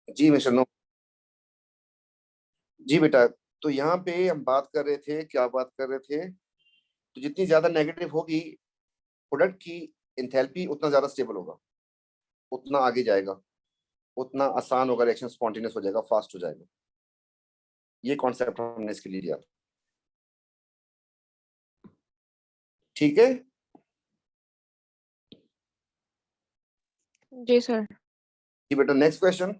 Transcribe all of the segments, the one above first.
जी mister no. जी बेटा, तो यहाँ पे हम बात कर रहे थे, क्या बात कर रहे थे? तो जितनी ज्यादा नेगेटिव होगी प्रोडक्ट की इंथैल्पी, उतना ज्यादा स्टेबल होगा, उतना आगे जाएगा, उतना आसान होगा, रिएक्शन स्पॉन्टेनियस हो जाएगा, फास्ट हो जाएगा। ये कॉन्सेप्ट हमने इसके लिए दिया था। ठीक है जी सर। जी बेटा, नेक्स्ट क्वेश्चन।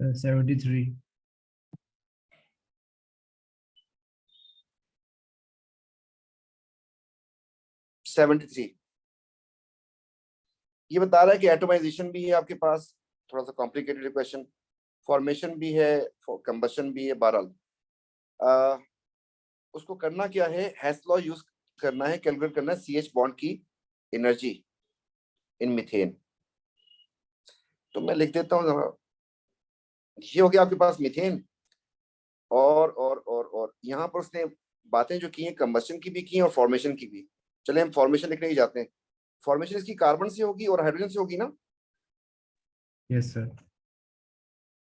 73. 73 ये बता रहा है कि एटोमाइजेशन भी है आपके पास, थोड़ा सा कॉम्प्लिकेटेड क्वेश्चन, फॉर्मेशन भी है, कंबशन भी है। बहरहाल उसको करना क्या है, हेस लॉ यूज करना है, कैलकुलेट करना है CH बॉन्ड की एनर्जी इन मीथेन। तो मैं लिख देता हूँ जरा। ये हो गया आपके पास मीथेन, और यहाँ पर उसने बातें जो की हैं कंबशन की भी की हैं और फॉर्मेशन की भी। चले हम फॉर्मेशन लिखने ही जाते हैं। फॉर्मेशन इसकी कार्बन से होगी और हाइड्रोजन से होगी ना? Yes, sir.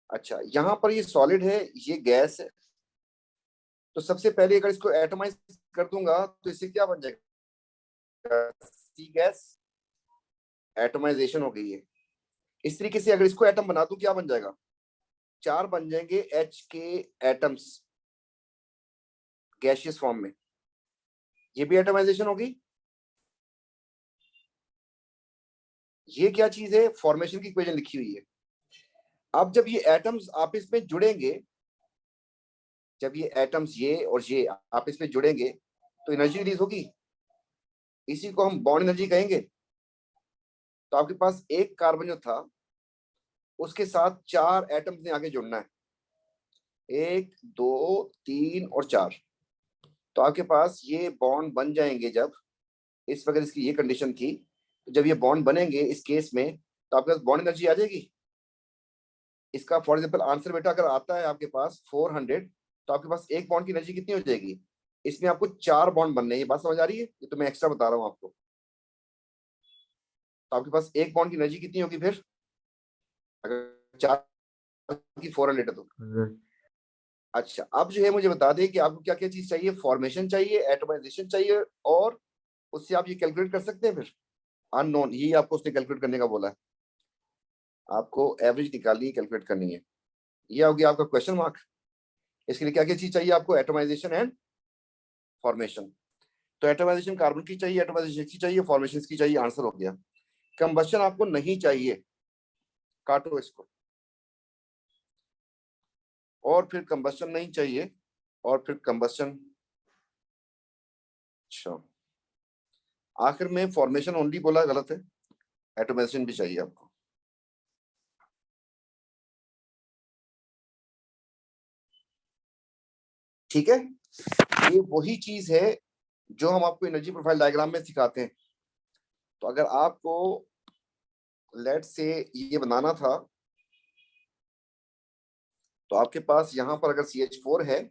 अच्छा, यहाँ पर ये सॉलिड है, ये गैस है। तो सबसे पहले अगर इसको एटमाइज कर दूंगा तो इससे क्या बन जाएगा? सी गैस, एटमाइजेशन हो गई है। इस तरीके से अगर इसको एटम बना दूं क्या बन जाएगा? 4 बन जाएंगे H के एटम्स गैसियस फॉर्म में। ये भी एटमाइजेशन होगी। ये क्या चीज है? फॉर्मेशन की इक्वेशन लिखी हुई है। अब जब ये एटम्स आपस में जुड़ेंगे, जब ये एटम्स ये और ये आपस में जुड़ेंगे तो एनर्जी रिलीज होगी। इसी को हम बॉन्ड एनर्जी कहेंगे। तो आपके पास एक कार्बन जो था उसके साथ 4 एटम्स ने आगे जुड़ना है, 1 2 3 और 4। तो आपके पास ये बॉन्ड बन जाएंगे जब, इस वक्त इसकी ये कंडीशन थी, तो जब ये बॉन्ड बनेंगे इस केस में तो आपके पास बॉन्ड एनर्जी आ जाएगी। इसका फॉर एग्जांपल आंसर बेटा अगर आता है आपके पास 400, तो आपके पास एक बॉन्ड की एनर्जी कितनी हो जाएगी? इसमें आपको 4 बॉन्ड बनने हैं। ये बात समझ आ रही है? ये तो मैं एक्स्ट्रा बता रहा हूँ आपको। तो आपके पास एक बॉन्ड की एनर्जी कितनी होगी फिर, अगर 4 की 400 है तो? अच्छा, अब जो है मुझे बता दें कि आपको क्या क्या चीज चाहिए। फॉर्मेशन चाहिए, एटमाइजेशन चाहिए, और उससे आप ये कैलकुलेट कर सकते हैं फिर अननोन। ये आपको उसने कैलकुलेट करने का बोला है, आपको एवरेज निकालनी है, कैलकुलेट करनी है। ये हो गया आपका क्वेश्चन मार्क। इसके लिए क्या क्या चीज चाहिए आपको? Atomisation and formation. तो एटमाइजेशन कार्बन की चाहिए, एटमाइजेशन की चाहिए, फॉर्मेशन की चाहिए। आंसर हो गया। कंबशन आपको नहीं चाहिए, काटो इसको। और फिर कंबशन नहीं चाहिए, और फिर कंबशन। अच्छा, आखिर में फॉर्मेशन ओनली बोला, गलत है। एटोमाइजेशन भी चाहिए आपको। ठीक है, ये वही चीज है जो हम आपको एनर्जी प्रोफाइल डायग्राम में सिखाते हैं। तो अगर आपको लेट से ये बनाना था, तो आपके पास यहां पर अगर CH4 है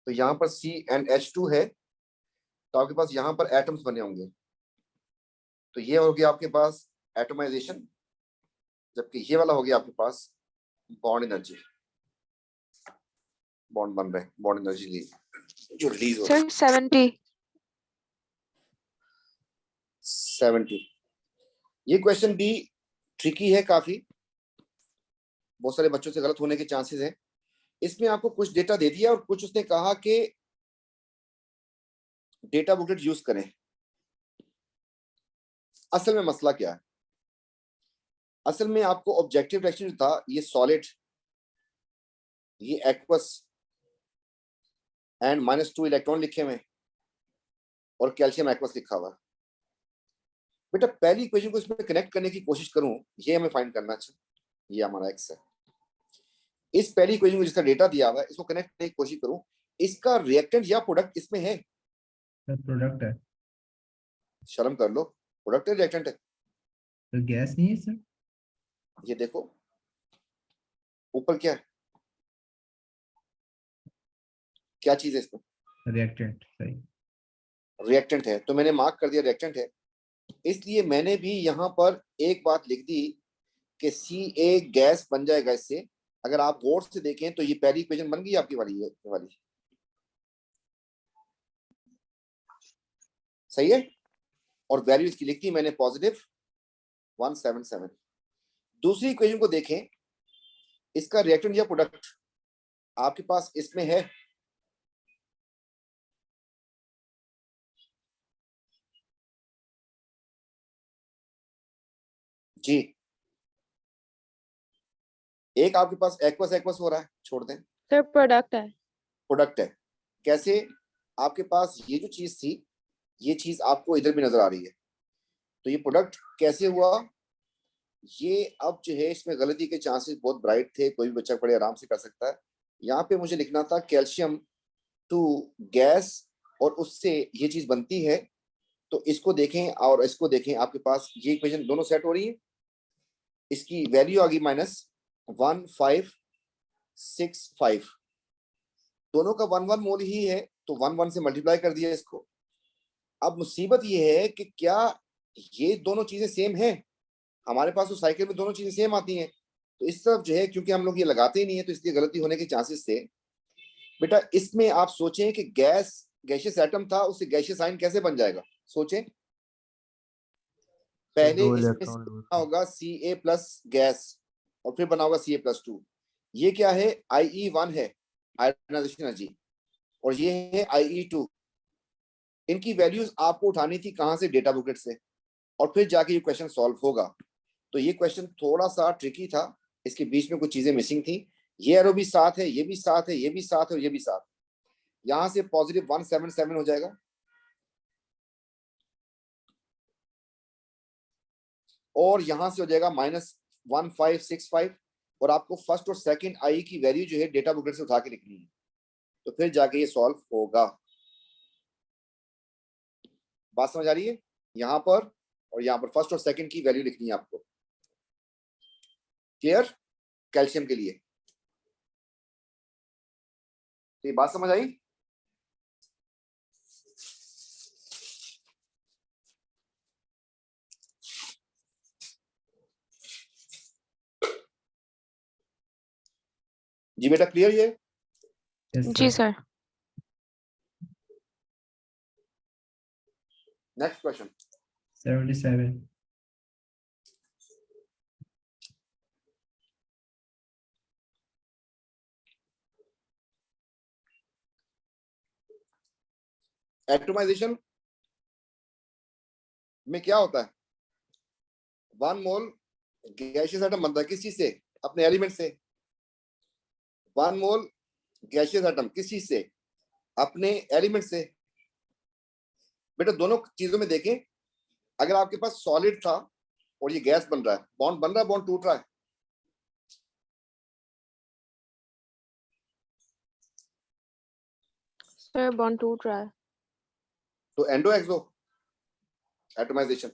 तो यहां पर CnH2 है, तो आपके पास यहां पर एटम्स बने होंगे। तो ये हो गया आपके पास एटमाइजेशन, जबकि ये वाला हो गया आपके पास बॉन्ड एनर्जी। बॉन्ड बन रहे हैं, बॉन्ड एनर्जी जो रिलीज हो रही है। सर 70। ये क्वेश्चन भी ट्रिकी है काफी, बहुत सारे बच्चों से गलत होने के चांसेस हैं। इसमें आपको कुछ डेटा दे दिया और कुछ उसने कहा कि डेटा बुकलेट यूज करें। असल में मसला क्या है? असल में आपको ऑब्जेक्टिव रिएक्शन जो था, ये सॉलिड, ये एक्वस एंड -2 इलेक्ट्रॉन लिखे हुए और कैल्शियम एक्वस लिखा हुआ। बेटा पहली इक्वेशन को इसमें कनेक्ट करने की कोशिश करूं, ये हमें फाइंड करना चाहिए। ये हमारा एक्स है। इस पहली इक्वेशन को जिसका डेटा दिया हुआ है, इसको कनेक्ट करने की कोशिश करूं, इसका रिएक्टेंट या प्रोडक्ट इसमें है? प्रोडक्ट है। शर्म कर लो, प्रोडक्ट है रिएक्टेंट है? तो गैस नहीं है सर? ये देखो ऊपर क्या है, क्या चीज है इसमें? रिएक्टेंट, सही। रिएक्टेंट है, तो मैंने मार्क कर दिया रिएक्टेंट है। इसलिए मैंने भी यहां पर एक बात लिख दी कि Ca गैस बन जाएगा इससे। अगर आप गौर से देखें तो ये पहली इक्वेशन बन गई आपकी वाली, ये वाली, सही है। और वैल्यू इसकी लिख दी मैंने पॉजिटिव 177। दूसरी इक्वेशन को देखें, इसका रिएक्टेंट या प्रोडक्ट आपके पास इसमें है, जी। एक आपके पास एक्वस एक्वस हो रहा है, छोड़ दें, सर प्रोडक्ट है। प्रोडक्ट है। कैसे? आपके पास ये जो चीज थी, ये चीज आपको इधर भी नजर आ रही है, तो ये प्रोडक्ट कैसे हुआ? ये अब जो है इसमें गलती के चांसेस बहुत ब्राइट थे, कोई भी बच्चा बड़े आराम से कर सकता है। यहाँ पे मुझे लिखना था कैल्शियम टू गैस, और उससे ये चीज बनती है। तो इसको देखें और इसको देखें, आपके पास ये इक्वेशन दोनों सेट हो रही है। इसकी वैल्यू आ गई -1565, दोनों का 1 1 मोल ही है, तो 1 1 से मल्टीप्लाई कर दिया इसको। अब मुसीबत ये है कि क्या ये दोनों चीजें सेम हैं? हमारे पास तो साइकिल में दोनों चीजें सेम आती हैं, तो इस तरफ जो है क्योंकि हम लोग ये लगाते ही नहीं है, तो इसलिए गलती होने के चांसेस थे। बेटा इसमें आप सोचें कि गैसियस एटम था, उससे गैसियस आयन कैसे बन जाएगा, सोचें। पहले इसमें होगा Ca प्लस गैस, और फिर बना होगा Ca+2। ये क्या है? IE1 है, आयोनाइजेशन एनर्जी, और ये है IE2। इनकी वैल्यूज आपको उठानी थी कहां से? डेटा बुकलेट से, और फिर जाके ये क्वेश्चन सॉल्व होगा। तो ये क्वेश्चन थोड़ा सा ट्रिकी था, इसके बीच में कुछ चीजें मिसिंग थी। ये एरो भी साथ है, ये भी साथ है, ये भी साथ है, और ये भी साथ। यहां से पॉजिटिव 177 हो जाएगा, और यहां से हो जाएगा -1565, और आपको फर्स्ट और सेकंड आई की वैल्यू जो है डेटा बुकलेट से उठा के लिखनी है, तो फिर जाके ये सॉल्व होगा। बात समझ आ रही है? यहां पर और यहां पर फर्स्ट और सेकंड की वैल्यू लिखनी है आपको। क्लियर? कैल्शियम के लिए तो ये बात समझ आई? जी बेटा, क्लियर ये? Yes, जी sir. Sir. Next question 77. Atomisation में क्या होता है? 1 मोल गैसियस एटम बनता है किस चीज से? अपने एलिमेंट से। 1 मोल गैसियस एटम किस चीज से? अपने एलिमेंट से। बेटा दोनों चीजों में देखें, अगर आपके पास सॉलिड था और ये गैस बन रहा है, बॉन्ड बन रहा है, बॉन्ड टूट रहा है, सर बॉन्ड टूट रहा है। तो एंडो एक्सो एटोमाइजेशन।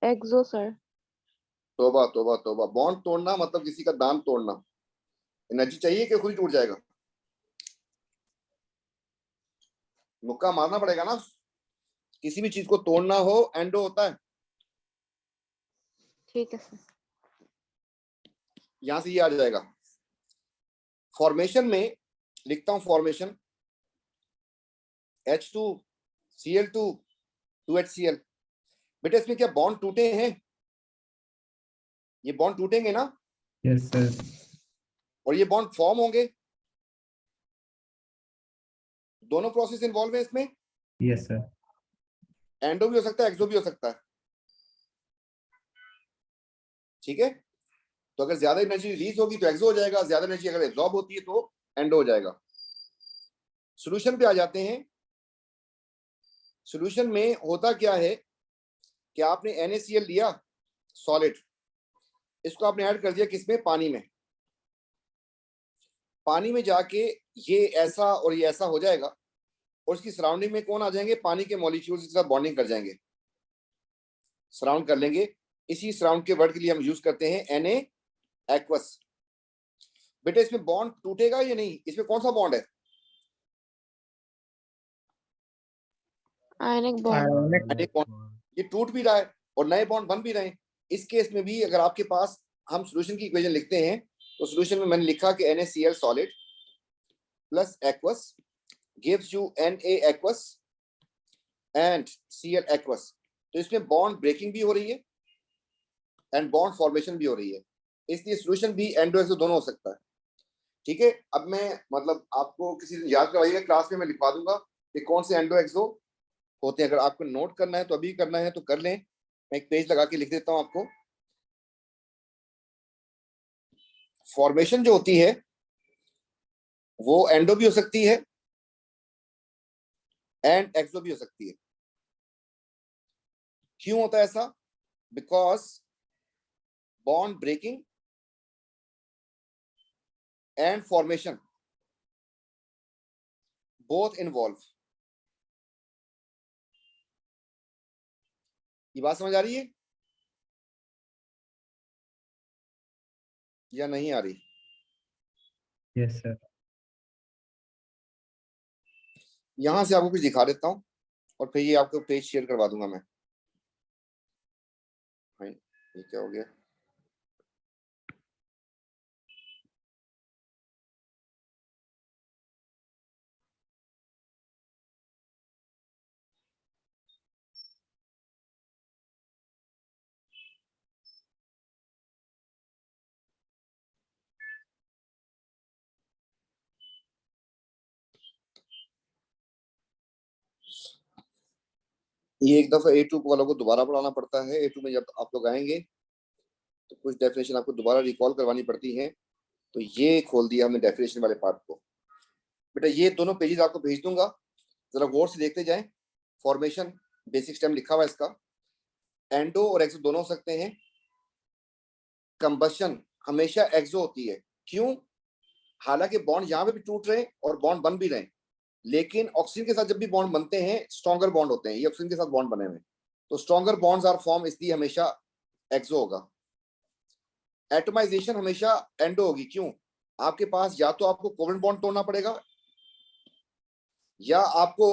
एक्सो सर। तोबा तोबा तोबा, बॉन्ड तोड़ना मतलब किसी का दांत तोड़ना। एनर्जी चाहिए कि खुद ही टूट जाएगा? मुक्का मारना पड़ेगा ना, किसी भी चीज को तोड़ना हो एंडो होता है। ठीक है सर। यहां से ये आ जाएगा। फॉर्मेशन में लिखता हूं, फॉर्मेशन H2Cl2 2HCl। बेटा इसमें क्या बॉन्ड टूटे हैं? ये बॉन्ड टूटेंगे ना, Yes, sir. और ये बॉन्ड फॉर्म होंगे। दोनों प्रोसेस इन्वॉल्व है इसमें। Yes, sir. एंडो भी हो सकता है, एक्सो भी हो सकता है, ठीक है। तो अगर ज्यादा एनर्जी रिलीज होगी तो एक्सो हो जाएगा, ज्यादा एनर्जी अगर एब्जॉर्ब होती है तो एंडो हो जाएगा। सॉल्यूशन पे आ जाते हैं। सॉल्यूशन में होता क्या है कि आपने NaCl लिया सॉलिड, इसको आपने ऐड कर दिया किसमें? पानी में। पानी में जाके ये ऐसा और ये ऐसा हो जाएगा, और उसकी सराउंडिंग में कौन आ जाएंगे? पानी के मॉलिक्यूल्स के साथ बॉन्डिंग कर जाएंगे, सराउंड कर लेंगे। इसी सराउंड के वर्ड के लिए हम यूज करते हैं Na एक्वस। बेटा इसमें बॉन्ड टूटेगा या नहीं? इसमें कौन सा बॉन्ड है? Ionic bond. Ionic bond ये टूट भी रहा है और नए बॉन्ड बन भी रहे हैं। इस केस में भी अगर आपके पास हम सॉल्यूशन की इक्वेशन लिखते हैं तो सॉल्यूशन में मैंने लिखा कि NaCl solid plus aqueous gives you Na aqueous and Cl aqueous. तो इसमें बॉन्ड ब्रेकिंग भी हो रही है एंड बॉन्ड फॉर्मेशन भी हो रही है, इसलिए सॉल्यूशन भी एंडो एक्सो दोनों हो सकता है। ठीक है, अब मैं मतलब आपको किसी दिन याद करवाइएगा, क्लास में मैं लिखवा दूंगा कि कौन से एंडो एक्सो होते हैं। अगर आपको नोट करना है तो अभी करना है तो कर लें, मैं एक पेज लगा के लिख देता हूं आपको। फॉर्मेशन जो होती है वो एंडो भी हो सकती है एंड एक्सो भी हो सकती है। क्यों होता है ऐसा? Because bond breaking and formation both involve. ये बात समझ आ रही है या नहीं आ रही? Yes, sir. यहां से आपको कुछ दिखा देता हूं और फिर ये आपको पेज शेयर करवा दूंगा मैं। हाँ, ये क्या हो गया? ये एक दफा A2 वालों को दोबारा पढ़ाना पड़ता है। A2 में जब आप लोग आएंगे तो कुछ डेफिनेशन आपको दोबारा रिकॉल करवानी पड़ती है। तो ये खोल दिया हमने डेफिनेशन वाले पार्ट को। बेटा ये दोनों पेजेस आपको भेज दूंगा, जरा गौर से देखते जाएं। फॉर्मेशन बेसिक स्टेम लिखा हुआ है इसका। एंडो और एक्सो दोनों हो सकते हैं। कंबशन हमेशा एक्सो होती है। क्यों? हालांकि बॉन्ड यहाँ पे भी टूट रहे हैं और बॉन्ड बन भी रहे हैं, लेकिन ऑक्सीजन के साथ जब भी बॉन्ड बनते हैं स्ट्रॉन्गर बॉन्ड होते हैं। ये ऑक्सीजन के साथ बॉन्ड बने हुए हैं तो स्ट्रॉन्गर बॉन्ड्स आर फॉर्म, इसलिए हमेशा एक्सो होगा। एटमाइजेशन हमेशा एंडो होगी। क्यों? आपके पास या तो आपको कोवेलेंट बॉन्ड तोड़ना पड़ेगा या आपको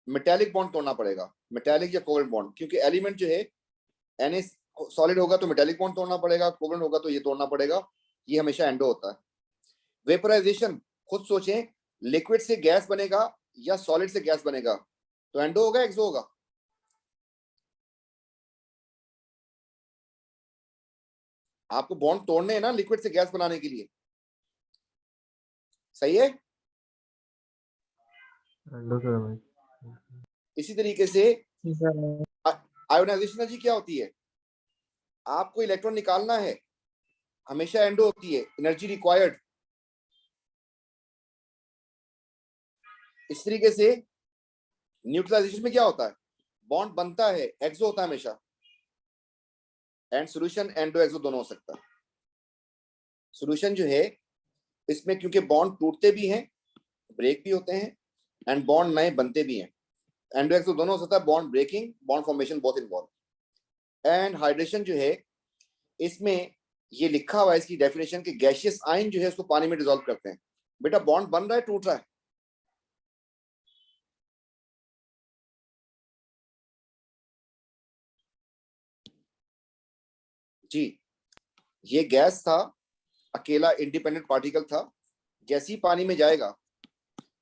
मेटेलिक बॉन्ड तोड़ना पड़ेगा, मेटेलिक या कोवेलेंट बॉन्ड। क्योंकि एलिमेंट जो है Na सॉलिड होगा तो मेटेलिक बॉन्ड तोड़ना पड़ेगा, कोवेलेंट होगा तो ये तोड़ना पड़ेगा। ये हमेशा एंडो होता है। वेपराइजेशन खुद सोचें, लिक्विड से गैस बनेगा या सॉलिड से गैस बनेगा, तो एंडो होगा एक्सो होगा? आपको बॉन्ड तोड़ने हैं ना लिक्विड से गैस बनाने के लिए, सही है? इसी तरीके से आयोनाइजेशन एनर्जी क्या होती है? आपको इलेक्ट्रॉन निकालना है, हमेशा एंडो होती है, एनर्जी रिक्वायर्ड। इस तरीके से न्यूट्रलाइजेशन में क्या होता है? बॉन्ड बनता है, एक्सो होता है हमेशा। एंड सॉल्यूशन एंडो एक्सो दोनों हो सकता है। सॉल्यूशन जो है इसमें क्योंकि बॉन्ड टूटते भी हैं, ब्रेक भी होते हैं एंड बॉन्ड नए बनते भी हैं, एंडो एक्सो दोनों हो सकता है। Bond breaking bond formation both involve. And hydration जो है इसमें ये लिखा हुआ है इसकी डेफिनेशन कि गैसियस आयन जो है उसको पानी में डिसॉल्व करते हैं। बेटा बॉन्ड बन रहा है, टूट रहा है? जी, ये गैस था, अकेला इंडिपेंडेंट पार्टिकल था। जैसे ही पानी में जाएगा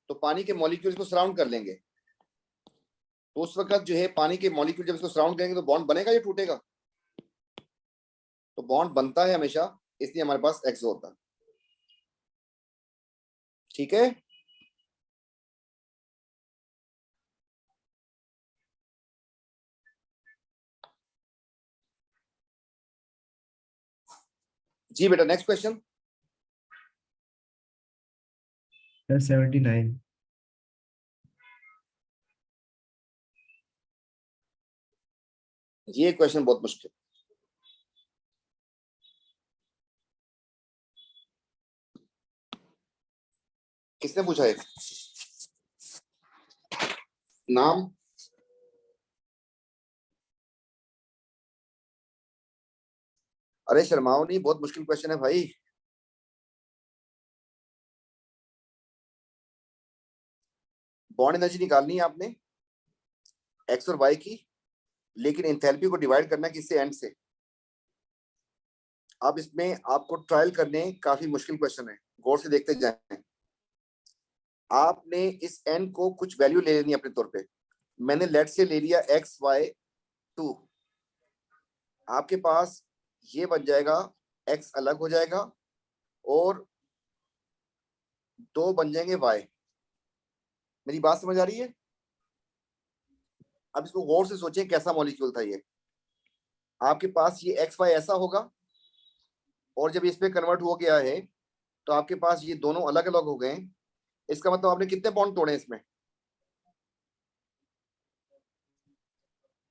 तो पानी के मॉलिक्यूल्स को सराउंड कर लेंगे, तो उस वक्त जो है पानी के मॉलिक्यूल जब इसको सराउंड करेंगे तो बॉन्ड बनेगा या टूटेगा? तो बॉन्ड बनता है हमेशा, इसलिए हमारे पास एक्सो होता है। ठीक है, जी बेटा नेक्स्ट क्वेश्चन। Sir, 79. ये क्वेश्चन बहुत मुश्किल। किसने पूछा है? नाम? अरे शर्माओ नहीं, बहुत मुश्किल क्वेश्चन है भाई। बॉन्ड एनर्जी निकालनी है आपने, एक्स और वाई की, लेकिन एंथैल्पी को डिवाइड करना किससे, एंड से। अब इसमें आपको ट्रायल करने काफी मुश्किल क्वेश्चन है, गौर से देखते जाएं। आपने इस एन को कुछ वैल्यू ले लेनी अपने तौर पे। मैंने लेट से ले लिया एक्स वाई 2, आपके पास ये बन जाएगा, एक्स अलग हो जाएगा और 2 बन जाएंगे वाई। मेरी बात समझ आ रही है? अब इसको गौर से सोचें, कैसा मॉलिक्यूल था ये। आपके पास ये एक्स वाई ऐसा होगा, और जब इस पे कन्वर्ट हो गया है तो आपके पास ये दोनों अलग अलग हो गए। इसका मतलब आपने कितने बॉन्ड तोड़े इसमें?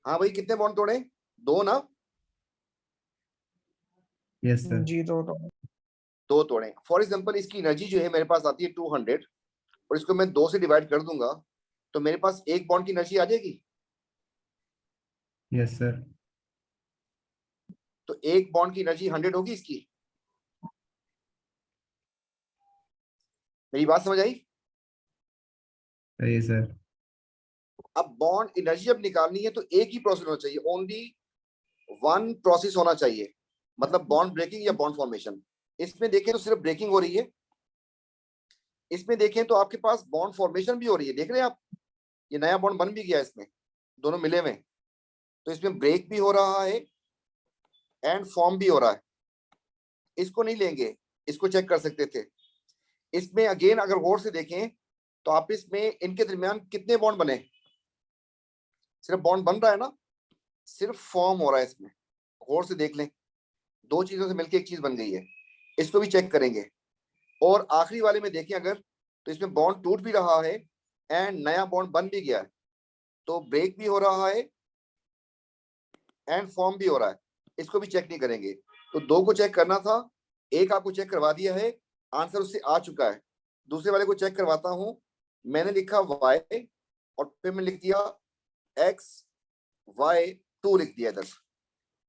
हाँ भाई, कितने बॉन्ड तोड़े? 2 ना? Yes, sir. जी 2 2 तोड़े। फॉर एग्जाम्पल इसकी एनर्जी जो है मेरे पास आती है 200, और इसको मैं 2 से डिवाइड कर दूंगा तो मेरे पास एक बॉन्ड की एनर्जी आ जाएगी। Yes, sir. तो एक बॉन्ड की एनर्जी 100 होगी इसकी। मेरी बात समझ आई? सही सर। अब बॉन्ड एनर्जी जब निकालनी है तो एक ही प्रोसेस होना चाहिए, ओनली वन प्रोसेस होना चाहिए, मतलब बॉन्ड ब्रेकिंग या बॉन्ड फॉर्मेशन। इसमें देखें तो सिर्फ ब्रेकिंग हो रही है, इसमें देखें तो आपके पास बॉन्ड फॉर्मेशन भी हो रही है। देख रहे हैं आप, ये नया बॉन्ड बन भी गया इसमें, दोनों मिले हुए। तो इसमें ब्रेक भी हो रहा है एंड फॉर्म भी हो रहा है। इसको नहीं लेंगे, इसको चेक कर सकते थे। इसमें अगेन अगर गौर से देखें तो आप इसमें इनके दरमियान कितने बॉन्ड बने? सिर्फ बॉन्ड बन रहा है ना, सिर्फ फॉर्म हो रहा है इसमें। गौर से देख लें, 2 चीजों से मिलकर एक चीज बन गई है। इसको भी चेक करेंगे। और आखिरी वाले में देखें अगर, तो इसमें बॉन्ड टूट भी रहा है एंड नया बॉन्ड बन भी गया है। तो ब्रेक भी हो रहा है एंड फॉर्म भी हो रहा है। इसको भी चेक नहीं करेंगे। तो 2 को चेक करना था, एक आपको चेक करवा दिया है, आंसर उससे आ चुका है। दूसरे वाले को चेक करवाता हूं। मैंने लिखा y और फिर मैं लिख दिया x y 2 लिख दिया, इधर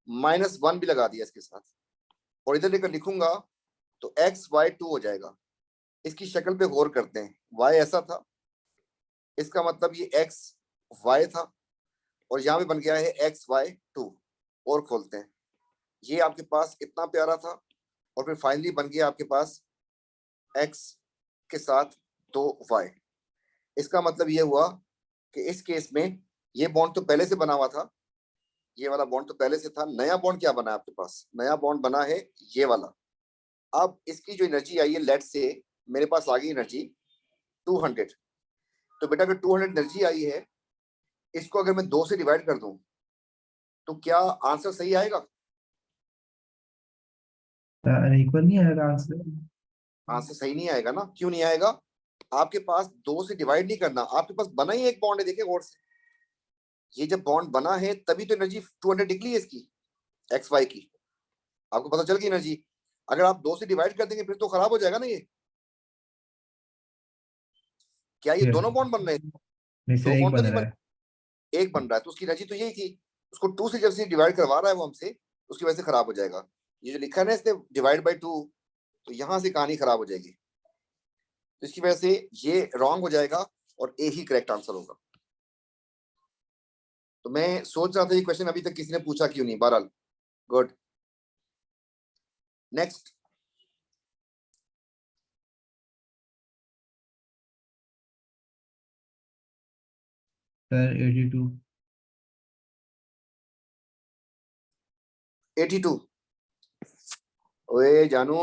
-1 भी लगा दिया इसके साथ, और इधर लेकर लिखूंगा तो x y 2 हो जाएगा। इसकी शक्ल पे गौर करते हैं, y ऐसा था, इसका मतलब ये x y था, और यहाँ पे बन गया है x y 2। और खोलते हैं, ये आपके पास इतना प्यारा था, और फिर फाइनली बन गया आपके पास x के साथ 2y। इसका मतलब ये हुआ कि इस केस में ये बॉन्ड तो पहले से बना हुआ था, ये वाला बॉन्ड तो पहले से था। नया बॉन्ड क्या बना है आपके पास? नया बॉन्ड बना है ये वाला। अब इसकी जो एनर्जी आई है, लेट से मेरे पास आ गई एनर्जी 200। तो बेटा अगर 200 एनर्जी आई है, इसको अगर मैं 2 से डिवाइड कर दूं तो क्या आंसर सही आएगा? इक्वल नहीं आएगा आंसर। आंसर सही नहीं आएगा ना। क्यों नहीं आएगा? आपके पास 2 से डिवाइड नहीं करना, आपके पास बना ही एक बॉन्ड है। देखिए गौर से, ये जब बॉन्ड बना है तभी तो एनर्जी 200 निकली है इसकी, एक्स वाई की। आपको पता चल गई एनर्जी। अगर आप 2 से डिवाइड कर देंगे फिर तो खराब हो जाएगा ना ये। क्या ये Yes. दोनों बॉन्ड बन रहे हैं? नहीं सर, 2 एक बॉन्ड तो बन नहीं रहा बन, है। एक बन रहा है। तो उसकी एनर्जी तो यही थी। उसको 2 से जब से डिवाइड करवा रहा है वो हमसे, उसकी वजह से खराब हो जाएगा। ये जो लिखा है ना इसने डिवाइड बाई 2, तो यहां से कहानी खराब हो जाएगी। तो इसकी वजह से ये रॉन्ग हो जाएगा और ए ही करेक्ट आंसर होगा। तो मैं सोच रहा था ये क्वेश्चन अभी तक किसी ने पूछा क्यों नहीं। बहरहाल गुड। Next, sir 82। 82। ओए जानू,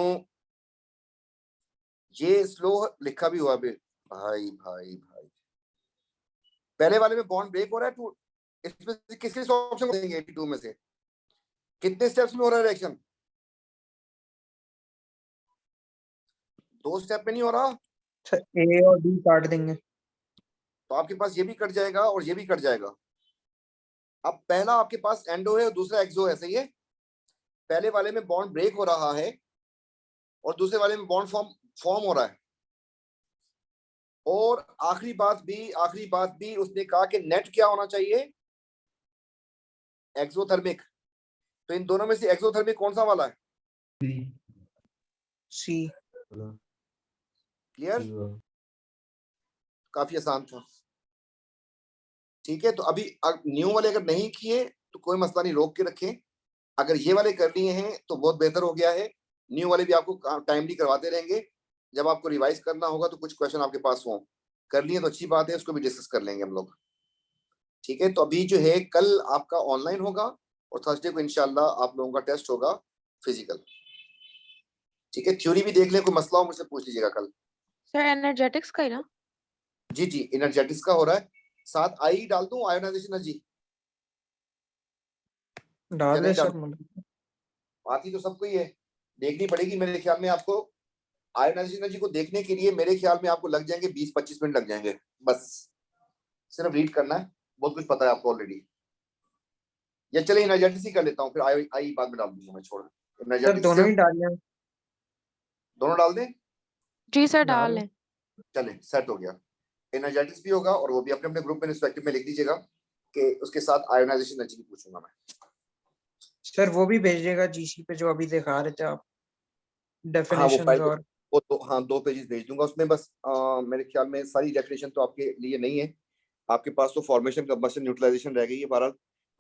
ये स्लो लिखा भी हुआ भाई भाई भाई। पहले वाले में बॉन्ड ब्रेक हो रहा है टू, इसमें से किस किस ऑप्शन को देंगे 82 में से? कितने स्टेप्स में हो रहा है रिएक्शन? 2 स्टेप में नहीं हो रहा। अच्छा ए और डी काट देंगे। तो आपके पास ये भी कट जाएगा और ये भी कट जाएगा। अब पहला आपके पास एंडो है और दूसरा एक्सो है, सही है। पहले वाले में बॉन्ड ब्रेक हो रहा है और दूसरे वाले में बॉन्ड फॉर्म हो रहा है। और आखिरी बात भी उसने कहा कि नेट क्या होना चाहिए? एक्सोथर्मिक। तो इन दोनों में से एक्सोथर्मिक कौन सा वाला है? सी। क्लियर? काफी आसान था। ठीक है, तो अभी न्यू वाले अगर नहीं किए तो कोई मसला नहीं, रोक के रखें। अगर ये वाले कर लिए हैं तो बहुत बेहतर हो गया है। न्यू वाले भी आपको टाइमली करवाते रहेंगे। जब आपको रिवाइज करना होगा तो कुछ क्वेश्चन आपके पास हो, कर लिए तो अच्छी बात है, उसको भी डिस्कस कर लेंगे हम लोग। ठीक है, तो अभी जो है कल आपका ऑनलाइन होगा और थर्सडे को इंशाल्लाह आप लोगों का टेस्ट होगा फिजिकल। ठीक है, थ्योरी भी देख लें, कोई मसला हो मुझसे पूछ लीजिएगा कल। सर एनर्जेटिक्स का ही ना? जी जी, एनर्जेटिक्स का हो रहा है। साथ आई डाल दूं, आयोनाइजेशन एनर्जी डाल नहीं दे सर डाल? मतलब आती तो सबको ही है, देखनी पड़ेगी मेरे ख्याल में आपको। आयोनाइजेशन एनर्जी को देखने के लिए मेरे ख्याल में आपको लग जाएंगे 20-25 मिनट लग जाएंगे बस, सिर्फ रीड करना है, बहुत कुछ पता है आपको ऑलरेडी। या चले एनर्जेटिक्स ही कर लेता हूँ, फिर आई आई बाद में डाल दूंगा मैं, छोड़। सर एनर्जेटिक्स दोनों ही डाल लें। दोनों डाल दें? जी सर डाल डाल लें। लें। चले, सेट हो गया। एनर्जेटिक्स भी होगा और वो भी अपने अपने ग्रुप में रिस्पेक्टिव में लिख दीजिएगा कि उसके साथ आयोनाइजेशन एनर्जी भी पूछूंगा मैं। सर वो भी भेजिएगा जीसी पे जो अभी दिखा रहे थे आप, हाँ वो डेफिनेशंस फाइल और वो तो हाँ 2 पेजेस भेज दूंगा उसमें बस। मेरे ख्याल में सारी डेफिनेशन तो आपके लिए नहीं है, आपके पास तो फॉर्मेशन कंबशन न्यूट्रलाइजेशन रह गई है 12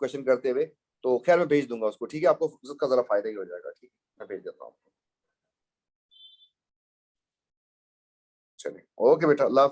क्वेश्चन करते हुए। तो खैर मैं भेज दूंगा उसको, ठीक है, आपको उसका जरा फायदा ही हो जाएगा। ठीक है, मैं भेज देता हूँ। चलिए, ओके बेटा, अल्लाह।